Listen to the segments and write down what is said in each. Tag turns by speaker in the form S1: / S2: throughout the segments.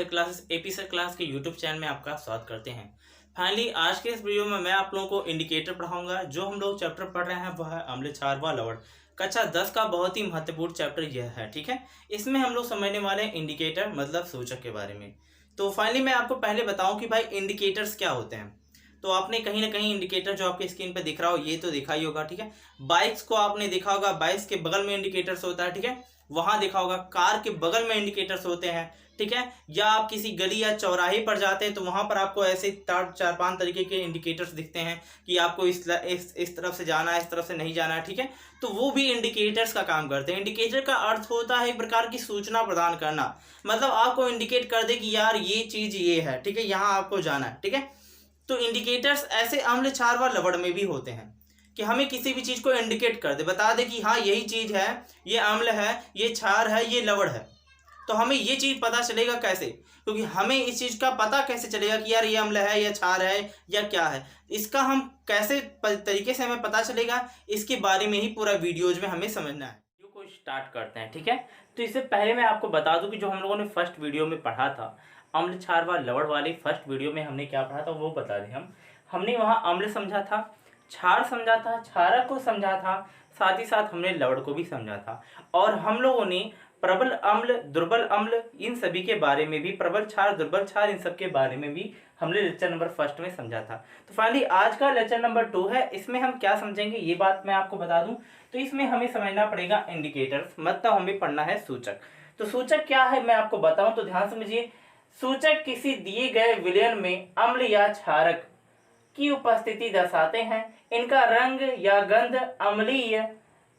S1: Sir classes AP sir class के YouTube channel में आपका स्वागत करते हैं। फाइनली आज के इस वीडियो में मैं आप लोगों को इंडिकेटर पढ़ाऊंगा। जो हम लोग चैप्टर पढ़ रहे हैं वह है अम्ल क्षार व लवण। कक्षा 10 का बहुत ही महत्वपूर्ण चैप्टर यह है, ठीक है। इसमें हम लोग समझने वाले हैं इंडिकेटर मतलब सूचक के बारे में। तो फाइनली मैं आपको पहले बताऊं कि भाई इंडिकेटर्स क्या होते हैं। तो आपने कहीं ना कहीं इंडिकेटर जो आपके स्क्रीन पे दिख रहा हो ये तो देखा ही होगा, ठीक है। बाइक्स को आपने देखा होगा, बाइक्स के बगल में इंडिकेटर्स होता है, ठीक है। वहां देखा होगा कार के बगल में इंडिकेटर्स होते हैं, ठीक है। या आप किसी गली या चौराहे पर जाते हैं तो वहां पर आपको ऐसे चार पांच तरीके के इंडिकेटर्स दिखते हैं कि आपको इस तरफ से जाना है, इस तरफ से नहीं जाना है, ठीक है। तो वो भी इंडिकेटर्स का काम करते हैं। इंडिकेटर का अर्थ होता है एक प्रकार की सूचना प्रदान करना, मतलब आपको इंडिकेट कर दे कि यार ये चीज ये है, ठीक है, यहाँ आपको जाना है, ठीक है। तो इंडिकेटर्स ऐसे अम्ल क्षार व लवण में भी होते हैं कि हमें किसी भी चीज को इंडिकेट कर दे, बता दे कि हाँ यही चीज है, ये अम्ल है, ये क्षार है, ये लवण है। तो हमें ये चीज पता चलेगा कैसे, क्योंकि हमें इस चीज का पता कैसे चलेगा कि यार ये अम्ल है या क्षार है या क्या है, इसका हम कैसे तरीके से हमें पता चलेगा, इसके बारे में ही पूरा वीडियोज में हमें समझना है। वीडियो को स्टार्ट करते हैं, ठीक है। तो इससे पहले मैं आपको बता दूं कि जो हम लोगों ने फर्स्ट वीडियो में पढ़ा था अम्ल क्षार व लवण वाली फर्स्ट वीडियो में हमने क्या पढ़ा था वो बता दें। हमने वहाँ अम्ल समझा था, क्षार समझा था, क्षारक को समझा था, साथ ही साथ हमने लवण को भी समझा था। और हम लोगों ने प्रबल अम्ल, दुर्बल अम्ल, इन सभी के बारे में भी, प्रबल क्षार, दुर्बल क्षार, इन सब के बारे में भी हमने लेक्चर नंबर फर्स्ट में समझा था। तो फाइनली आज का लेक्चर नंबर 2 है। इसमें हम क्या समझेंगे ये बात मैं आपको बता दूं। तो इसमें हमें समझना पड़ेगा इंडिकेटर्स, मतलब हमें पढ़ना है सूचक। तो सूचक क्या है मैं आपको बताऊं, तो ध्यान समझिए। सूचक किसी दिए गए विलयन में अम्ल या क्षारक की उपस्थिति दर्शाते हैं। इनका रंग या गंध अम्लीय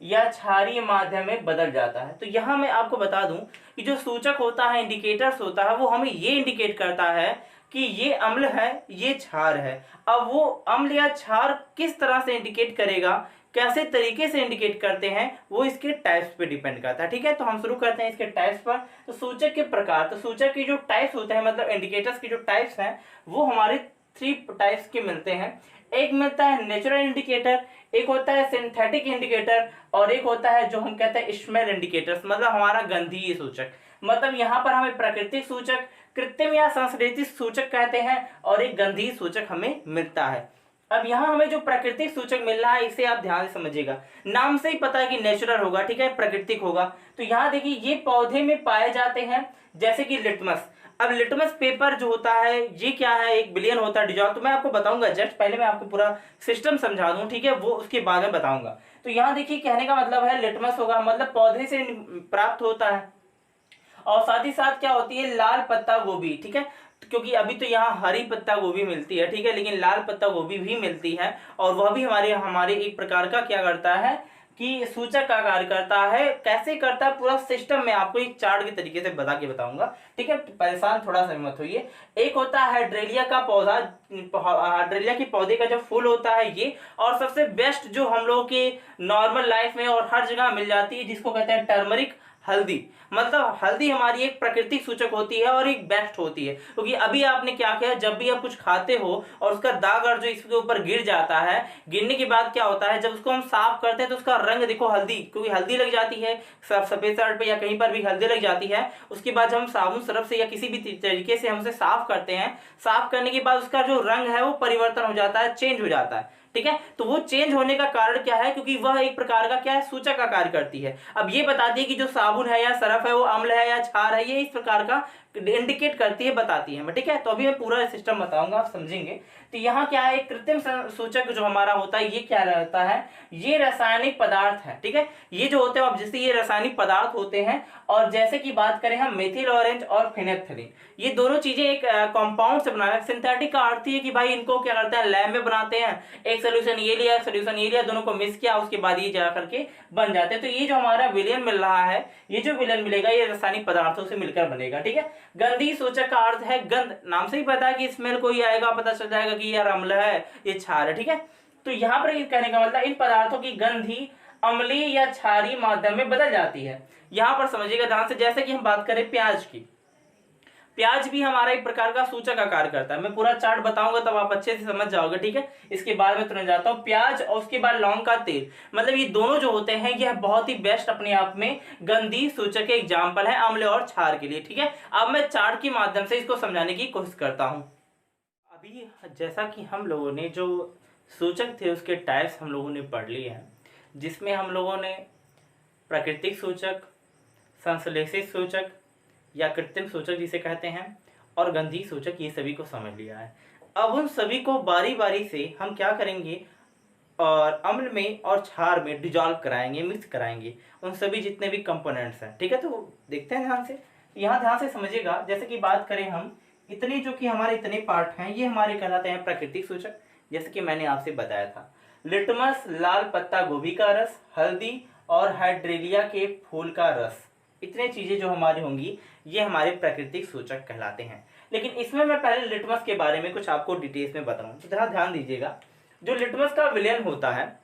S1: या क्षारीय माध्यम में बदल जाता है। तो यहाँ मैं आपको बता दूं कि जो सूचक होता है, इंडिकेटर्स होता है, वो हमें ये इंडिकेट करता है कि ये अम्ल है, ये क्षार है। अब वो अम्ल या क्षार किस तरह से इंडिकेट करेगा, कैसे तरीके से इंडिकेट करते हैं, वो इसके टाइप्स पे डिपेंड करता है, ठीक है। तो हम शुरू करते हैं इसके टाइप्स पर। तो सूचक के प्रकार, तो सूचक की जो टाइप्स होते हैं, मतलब इंडिकेटर्स की जो टाइप्स हैं, वो हमारे 3 टाइप्स के मिलते हैं। एक मिलता है नेचुरल इंडिकेटर, एक होता है सिंथेटिक इंडिकेटर, और एक होता है जो हम कहते हैं स्मेल इंडिकेटर्स, मतलब हमारा गंधीय सूचक। मतलब यहाँ पर हमें प्राकृतिक सूचक, कृत्रिम या संश्लेषित सूचक कहते हैं, और एक गंधीय सूचक हमें मिलता है। अब यहाँ हमें जो प्राकृतिक सूचक मिल रहा है इसे आप ध्यान से समझिएगा। नाम से ही पता है कि नेचुरल होगा, ठीक है, प्राकृतिक होगा। तो यहाँ देखिए ये पौधे में पाए जाते हैं, जैसे कि लिटमस। अब लिटमस पेपर जो होता है ये क्या है, एक विलयन होता है डिजॉल्व। तो मैं आपको बताऊंगा, जस्ट पहले मैं आपको पूरा सिस्टम समझा दूं, ठीक है, वो उसके बाद में बताऊंगा। तो यहाँ देखिए कहने का मतलब है लिटमस होगा, मतलब पौधे से प्राप्त होता है। और साथ ही साथ क्या होती है, लाल पत्ता गोभी, ठीक है, क्योंकि अभी तो यहाँ हरी पत्ता गोभी मिलती है, ठीक है, लेकिन लाल पत्ता गोभी भी मिलती है, और वह भी हमारे एक प्रकार का क्या करता है कि सूचक का कार्य करता है। कैसे करता है पूरा सिस्टम में आपको एक चार्ट के तरीके से बता के बताऊंगा, ठीक है। परेशान थोड़ा सा मत होइए। एक होता है हाइड्रेलिया का पौधा, हाइड्रेलिया के पौधे का जो फूल होता है ये, और सबसे बेस्ट जो हम लोग के नॉर्मल लाइफ में और हर जगह मिल जाती है, जिसको कहते हैं टर्मरिक, हल्दी। मतलब हल्दी हमारी एक प्राकृतिक सूचक होती है और एक बेस्ट होती है, क्योंकि अभी आपने क्या किया, जब भी आप कुछ खाते हो और उसका दाग और जो इसके ऊपर गिर जाता है, गिरने के बाद क्या होता है, जब उसको हम साफ करते हैं तो उसका रंग देखो हल्दी, क्योंकि हल्दी लग जाती है सफेद शर्ट पे या कहीं पर भी हल्दी लग जाती है। उसके बाद जब हम साबुन सरफ से या किसी भी तरीके से हम उसे साफ करते हैं, साफ करने के बाद उसका जो रंग है वो परिवर्तन हो जाता है, चेंज हो जाता है, ठीक है। तो वो चेंज होने का कारण क्या है, क्योंकि वह एक प्रकार का क्या है, सूचक का कार्य करती है। अब ये बताती है कि जो साबुन है या सरफ है वो अम्ल है या क्षार है, ये इस प्रकार का इंडिकेट करती है, बताती है, ठीक है। तो अभी मैं पूरा सिस्टम बताऊंगा, आप समझेंगे। तो यहाँ क्या है, कृत्रिम सूचक जो हमारा होता है ये क्या रहता है, ये रासायनिक पदार्थ है, ठीक है। ये जो होते हैं, अब जैसे ये रासायनिक पदार्थ होते हैं, और जैसे कि बात करें हम मेथिल ऑरेंज और फिनेल्फ्थलीन, ये दोनों चीजें एक कंपाउंड से बनाया। सिंथेटिक का अर्थ है कि भाई इनको क्या करते हैं, लैब में बनाते हैं, एक सोल्यूशन ये लिया, एक सोल्यूशन ये लिया, दोनों को मिक्स किया, उसके बाद ये जा करके बन जाते हैं। तो ये जो हमारा विलयन मिल रहा है, ये जो विलयन मिलेगा ये रासायनिक पदार्थों से मिलकर बनेगा, ठीक है। गंधीय सूचक का अर्थ है गंध, नाम से ही पता है कि स्मेल कोई आएगा, पता चल जाएगा कि यार अम्ल है, ये क्षार है, ठीक है। तो यहाँ पर ये कहने का मतलब इन पदार्थों की गंध ही अम्लीय या क्षारीय माध्यम में बदल जाती है। यहाँ पर समझिएगा ध्यान से, जैसे कि हम बात करें प्याज की। प्याज भी हमारा एक प्रकार का सूचक का कार्य करता है। मैं पूरा चार्ट बताऊंगा तब आप अच्छे से समझ जाओगे, ठीक है। इसके बाद में तुरंत जाता हूँ, प्याज और उसके बाद लौंग का तेल, मतलब ये दोनों जो होते हैं यह बहुत ही बेस्ट अपने आप में गंधी सूचक के एग्जाम्पल है अम्ल और क्षार के लिए, ठीक है। अब मैं चार्ट के माध्यम से इसको समझाने की कोशिश करता हूँ। अभी जैसा कि हम लोगों ने जो सूचक थे उसके टाइप्स हम लोगों ने पढ़ लिए हैं, जिसमें हम लोगों ने प्राकृतिक सूचक, संश्लेषित सूचक या कृत्रिम सूचक जिसे कहते हैं, और गंधी सूचक, ये सभी को समझ लिया है। अब उन सभी को बारी बारी से हम क्या करेंगे, और अम्ल में और क्षार में डिजॉल्व कराएंगे, मिक्स कराएंगे उन सभी जितने भी कंपोनेंट्स हैं, ठीक है। तो देखते हैं ध्यान से, यहाँ ध्यान से समझिएगा। जैसे कि बात करें हम, इतने जो कि हमारे इतने पार्ट हैं ये हमारे कहलाते हैं प्राकृतिक सूचक, जैसे कि मैंने आपसे बताया था। लिटमस, लाल पत्ता गोभी का रस, हल्दी और हाइड्रेलिया के फूल का रस, इतने चीजें जो हमारी होंगी ये हमारे प्राकृतिक सूचक कहलाते हैं। लेकिन इसमें मैं पहले लिटमस के बारे में कुछ आपको डिटेल्स में बताऊं, तो जरा ध्यान दीजिएगा। जो लिटमस का विलयन होता है,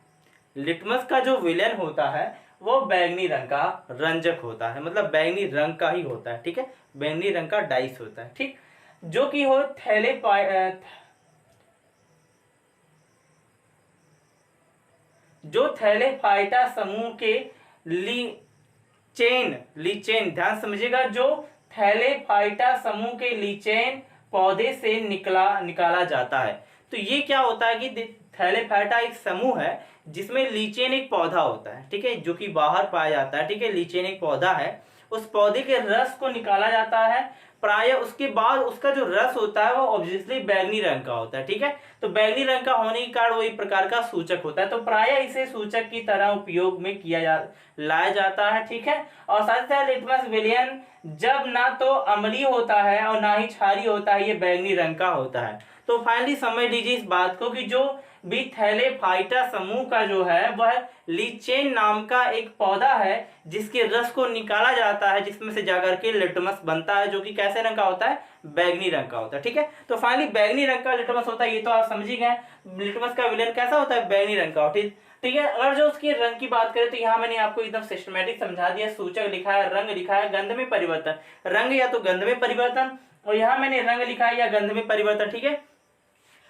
S1: लिटमस का जो विलयन होता है वो बैंगनी रंग का रंजक होता है, मतलब बैंगनी रंग का ही होता है, ठीक है। बैंगनी रंग का डाइस होता है, ठीक, जो कि हो जो थैलेफाइटा समूह के लीचेन, ध्यान समझिएगा, जो थैलेफाइटा समूह के लीचेन पौधे से निकाला जाता है। तो ये क्या होता है कि थैलेफाइटा एक समूह है जिसमें लीचेन एक पौधा होता है, ठीक है, जो कि बाहर पाया जाता है, ठीक है। लीचेन एक पौधा है, उस पौधे के रस को निकाला जाता है प्राय, उसके बाद उसका जो रस होता है वो ऑब्वियसली बैंगनी रंग का होता है, ठीक है। तो बैंगनी रंग का होने के कारण वो एक प्रकार का सूचक होता है, तो प्राय इसे सूचक की तरह उपयोग में लाया जाता है, ठीक है। और साथ ही साथ लिटमस विलयन जब ना तो अम्लीय होता है और ना ही क्षारीय होता है, ये बैंगनी रंग का होता है। तो फाइनली समझ लीजिए इस बात को कि जो भी थैलेफाइटा समूह का जो है वह लीचेन नाम का एक पौधा है जिसके रस को निकाला जाता है, जिसमें से जाकर के लिटमस बनता है, जो कि कैसे रंग का होता है, बैंगनी रंग का होता है, ठीक है। तो फाइनली बैंगनी रंग का लिटमस होता है, ये तो आप समझ ही गए। लिटमस का विलयन कैसा होता है, बैंगनी रंग का, ठीक है। अगर जो उसके रंग की बात करें तो यहाँ मैंने आपको एकदम सिस्टमेटिक समझा दिया। सूचक लिखा है, रंग लिखा है, गंध में परिवर्तन, रंग या तो गंध में परिवर्तन, और यहाँ मैंने रंग लिखा है या गंध में परिवर्तन, ठीक है।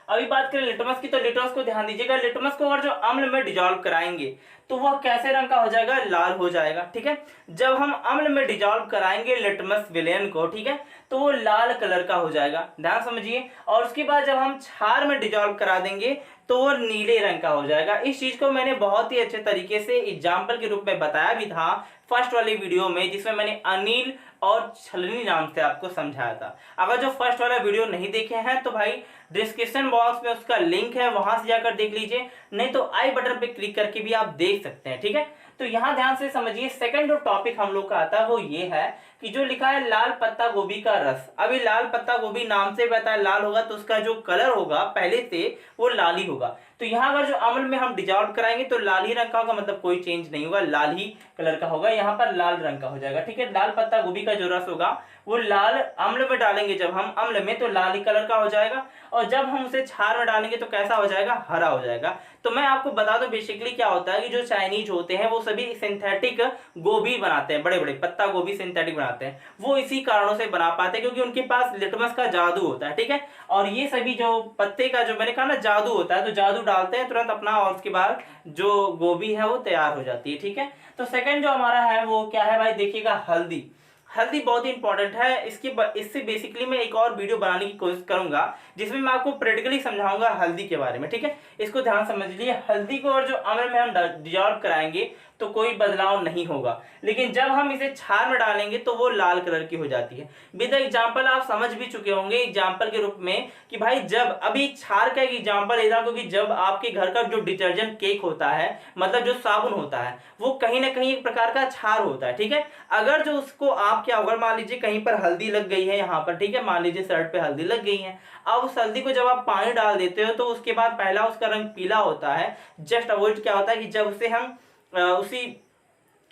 S1: अभी बात करें लिटमस की, तो लिटमस को ध्यान दीजिएगा। लिटमस को अगर जो अम्ल में डिजॉल्व कराएंगे तो वह कैसे रंग का हो जाएगा, लाल हो जाएगा, ठीक है। जब हम अम्ल में डिजॉल्व कराएंगे लिटमस विलयन को, ठीक है, तो वो लाल कलर का हो जाएगा, ध्यान समझिए। और उसके बाद जब हम क्षार में डिजॉल्व करा देंगे तो वो नीले रंग का हो जाएगा। इस चीज को मैंने बहुत ही अच्छे तरीके से एग्जाम्पल के रूप में बताया भी था फर्स्ट वाली वीडियो में, जिसमें मैंने अनिल और छलनी नाम से आपको समझाया था। अगर जो फर्स्ट वाला वीडियो नहीं देखे हैं तो भाई डिस्क्रिप्शन बॉक्स में उसका लिंक है, वहां से जाकर देख लीजिए, नहीं तो आई बटन पे क्लिक करके भी आप देख सकते हैं, ठीक है। तो यहाँ ध्यान से समझिए, सेकंड जो टॉपिक हम लोग का आता है वो ये है कि जो लिखा है लाल पत्ता गोभी का रस। अभी लाल पत्ता गोभी नाम से पता है लाल होगा, तो उसका जो कलर होगा पहले से वो लाल ही होगा। तो यहाँ अगर जो अम्ल में हम डिजॉल्व कराएंगे तो लाल ही रंग का होगा, मतलब कोई चेंज नहीं होगा, लाल ही कलर का होगा, यहाँ पर लाल रंग का हो जाएगा, ठीक है। लाल पत्ता गोभी का जो रस होगा वो लाल, अम्ल में डालेंगे जब हम अम्ल में तो लाल ही कलर का हो जाएगा, और जब हम उसे क्षार में डालेंगे तो कैसा हो जाएगा, हरा हो जाएगा। तो मैं आपको बता दूं बेसिकली क्या होता है कि जो चाइनीज होते हैं वो सभी सिंथेटिक गोभी बनाते हैं, बड़े बड़े पत्ता गोभी सिंथेटिक बनाते हैं, वो इसी कारणों से बना पाते हैं क्योंकि उनके पास लिटमस का जादू होता है, ठीक है। और ये सभी जो पत्ते का जो मैंने कहा ना जादू होता है, तो जादू डालते हैं तुरंत अपना, और उसके बाद जो गोभी है वो तैयार हो जाती है, ठीक है। तो सेकंड जो हमारा है वो क्या है भाई, देखिएगा हल्दी। हल्दी बहुत ही इंपॉर्टेंट है, इससे बेसिकली मैं एक और वीडियो बनाने की कोशिश करूंगा जिसमें मैं आपको प्रैक्टिकली समझाऊंगा हल्दी के बारे में, ठीक है। इसको ध्यान समझ लीजिए, हल्दी को और जो अम्ल में हम डिजॉल्व कराएंगे तो कोई बदलाव नहीं होगा, लेकिन जब हम इसे क्षार में डालेंगे तो वो लाल कलर की हो जाती है। विद एग्जाम्पल आप समझ भी चुके होंगे एग्जाम्पल के रूप में कि भाई जब अभी क्षार का एक एग्जाम्पल लेता, क्योंकि जब आपके घर का जो डिटर्जेंट केक होता है, मतलब जो साबुन होता है, वो कहीं ना कहीं एक प्रकार का क्षार होता है, ठीक है। अगर जो उसको आप क्या होगा, मान लीजिए कहीं पर हल्दी लग गई है यहाँ पर, ठीक है, मान लीजिए शर्ट पे हल्दी लग गई है, अब उस हल्दी को जब आप पानी डाल देते हो तो उसके बाद पहला उसका रंग पीला होता है। जस्ट अवॉइड क्या होता है कि जब उसे हम उसी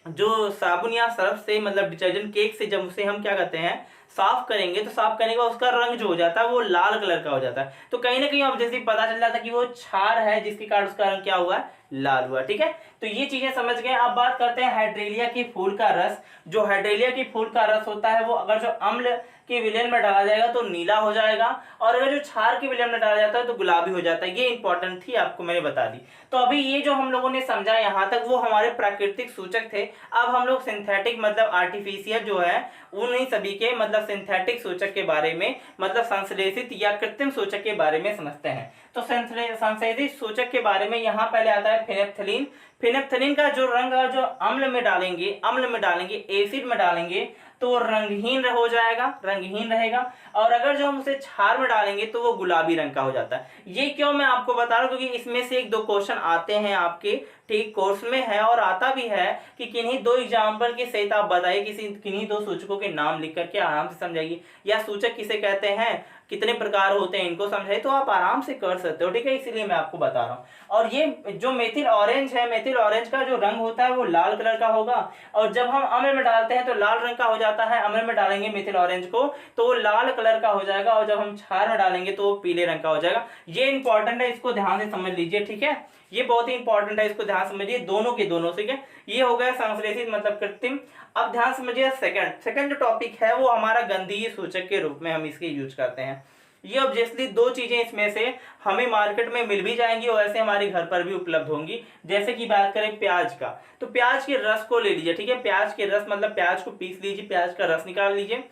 S1: जो साबुन या सर्फ से, मतलब डिटर्जेंट केक से जब उसे हम क्या करते हैं साफ करेंगे, तो साफ करने के बाद उसका रंग जो हो जाता है वो लाल कलर का हो जाता है। तो कहीं ना कहीं अब जैसे पता चल जाता है कि वो क्षार है जिसके कारण उसका रंग क्या हुआ है, लाल हुआ। ठीक है, तो ये चीजें समझ गए। अब बात करते हैं हाइड्रेलिया के फूल का रस। जो हाइड्रेलिया के फूल का रस होता है वो अगर जो अम्ल के विलयन में डाला जाएगा तो नीला हो जाएगा, और अगर जो क्षार के विलयन में डाला जाता है तो गुलाबी हो जाता है। ये इंपॉर्टेंट थी, आपको मैंने बता दी। तो अभी ये जो हम लोगों ने समझा यहाँ तक वो हमारे प्राकृतिक सूचक थे। अब हम लोग सिंथेटिक मतलब आर्टिफिशियल जो है उन्हीं सभी के मतलब सिंथेटिक सूचक के बारे में, मतलब संश्लेषित या कृत्रिम सूचक के बारे में समझते हैं। तो संश्लेषित सूचक के बारे में यहाँ पहले आता है फिनेप्थलीन। फिनेप्थलीन का जो रंग जो अम्ल में डालेंगे एसिड में डालेंगे तो वो रंगहीन हो जाएगा, रंगहीन रहेगा। और अगर जो हम उसे क्षार में डालेंगे तो वो गुलाबी रंग का हो जाता है। ये क्यों मैं आपको बता रहा हूँ, क्योंकि इसमें से 1-2 क्वेश्चन आते हैं आपके ठीक कोर्स में है, और आता भी है कि किन्हीं 2 एग्जाम्पल के सहित आप बताइए, किन्हीं 2 सूचकों के नाम लिख करके आराम से समझाइए, या सूचक किसे कहते हैं, कितने प्रकार होते हैं, इनको समझाइए, तो आप आराम से कर सकते हो। ठीक है, इसीलिए मैं आपको बता रहा हूँ। और ये जो मेथिल ऑरेंज है, मेथिल ऑरेंज का जो रंग होता है वो लाल कलर का होगा, और जब हम अम्ल में डालते हैं तो लाल रंग का हो जाता है। अम्ल में डालेंगे मेथिल ऑरेंज को तो वो लाल कलर का हो जाएगा, और जब हम क्षार में डालेंगे तो वो पीले रंग का हो जाएगा। ये इंपॉर्टेंट है, इसको ध्यान से समझ लीजिए। ठीक है, ये बहुत ही इंपॉर्टेंट है, इसको ध्यान समझिए, दोनों के दोनों। ठीक है, ये हो गया संश्लेषित मतलब कृत्रिम। अब ध्यान समझिए सेकंड जो टॉपिक है वो हमारा गंधीय सूचक के रूप में हम इसके यूज करते हैं। ये ऑब्वियसली 2 चीजें इसमें से हमें मार्केट में मिल भी जाएंगी और ऐसे हमारे घर पर भी उपलब्ध होंगी। जैसे कि बात करें प्याज का, तो प्याज के रस को ले लीजिए। ठीक है, प्याज के रस मतलब प्याज को पीस लीजिए, प्याज का रस निकाल लीजिए,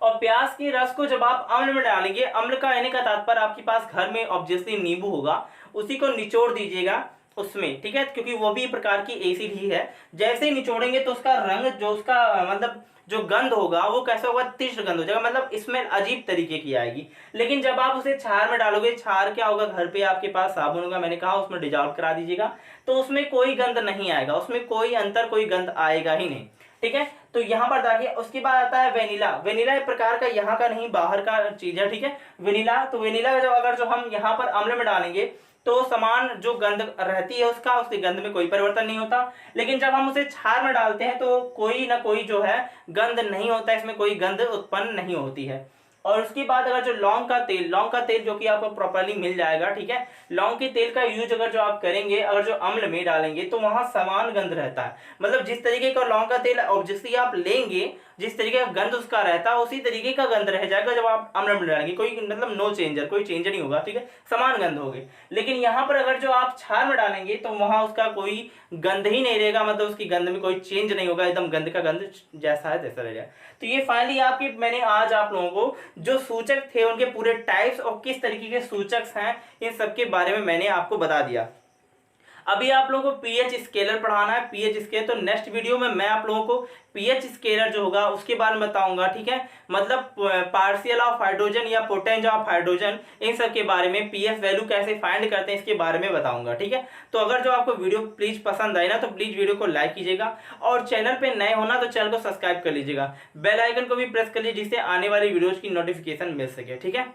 S1: और प्याज के रस को जब आप अम्ल में डालेंगे, अम्ल का कहने का तात्पर्य आपके पास घर में ऑब्वियसली नींबू होगा, उसी को निचोड़ दीजिएगा उसमें। ठीक है, क्योंकि वो भी प्रकार की एसिड ही है। जैसे ही निचोड़ेंगे तो उसका रंग जो उसका मतलब जो गंध होगा वो कैसा होगा, तीव्र गंध हो जाएगा, मतलब स्मेल अजीब तरीके की आएगी। लेकिन जब आप उसे क्षार में डालोगे, क्षार क्या होगा, घर पे आपके पास साबुन होगा, मैंने कहा उसमें डिजॉल्व करा दीजिएगा, तो उसमें कोई गंध नहीं आएगा, उसमें कोई गंध आएगा ही नहीं। ठीक है, तो यहाँ पर देखिए, उसके बाद आता है वेनिला। वेनिला एक प्रकार का यहाँ का नहीं बाहर का चीज है। ठीक है, वेनिला, तो वेनिला जब अगर जो हम यहाँ पर अम्ल में डालेंगे तो समान जो गंध रहती है उसका, उसकी गंध में कोई परिवर्तन नहीं होता। लेकिन जब हम उसे क्षार में डालते हैं तो कोई ना कोई जो है गंध नहीं होता, इसमें कोई गंध उत्पन्न नहीं होती है। और उसके बाद अगर जो लौंग का तेल जो कि आपको प्रॉपर्ली मिल जाएगा। ठीक है, लौंग के तेल का यूज अगर जो आप करेंगे, अगर जो अम्ल में डालेंगे तो वहां समान गंध रहता है। मतलब जिस तरीके का लौंग का तेल ऑब्वियसली आप लेंगे, जिस तरीके का गंध उसका रहता है उसी तरीके का गंध रह जाएगा जब आप अम्ल में डालेंगे। कोई मतलब नो चेंजर, कोई चेंज नहीं होगा। ठीक है, समान गंध होगी। लेकिन यहाँ पर अगर जो आप क्षार में डालेंगे तो वहां उसका कोई गंध ही नहीं रहेगा, मतलब उसकी गंध में कोई चेंज नहीं होगा, एकदम गंध का गंध जैसा है तैसा रहेगा। तो ये फाइनली आपकी मैंने आज आप लोगों को जो सूचक थे उनके पूरे टाइप्स और किस तरीके के सूचक हैं इन सब के बारे में मैंने आपको बता दिया। अभी आप लोगों को पीएच स्केलर पढ़ाना है, पीएच स्केलर। तो नेक्स्ट वीडियो में मैं आप लोगों को पीएच स्केलर जो होगा उसके बारे में बताऊंगा। ठीक है, मतलब पार्शियल ऑफ हाइड्रोजन या पोटेंशियल ऑफ हाइड्रोजन, इन सब के बारे में, पीएच वैल्यू कैसे फाइंड करते हैं इसके बारे में बताऊंगा। ठीक है, तो अगर जो आपको वीडियो प्लीज पसंद आए ना तो प्लीज वीडियो को लाइक कीजिएगा, और चैनल पे नए होना तो चैनल को सब्सक्राइब कर लीजिएगा, बेल आइकन को भी प्रेस कर लीजिए जिससे आने वाली वीडियोज की नोटिफिकेशन मिल सके। ठीक है।